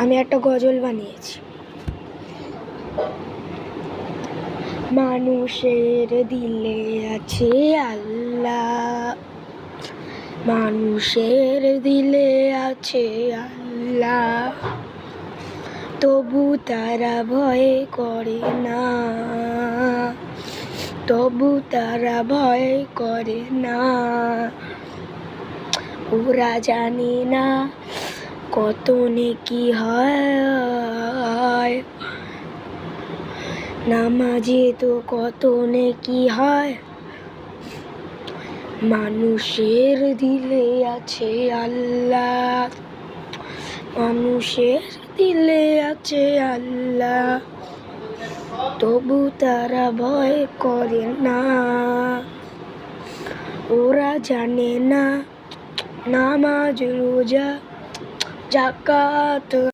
আমি একটা গজল বানিয়েছি। মানুষের দিলে আছে আল্লাহ, মানুষের দিলে আছে আল্লাহ, তবু তারা ভয় করে না, তবু তারা ভয় করে না। ওরা জানে না কত নেকি হয়, নামাজে তো কত নেকি হয়। মানুষের দিলে আছে আল্লাহ, মানুষের দিলে আছে আল্লাহ, তবু তারা ভয় করে না। ওরা জানে না নামাজ রোজা জাকাত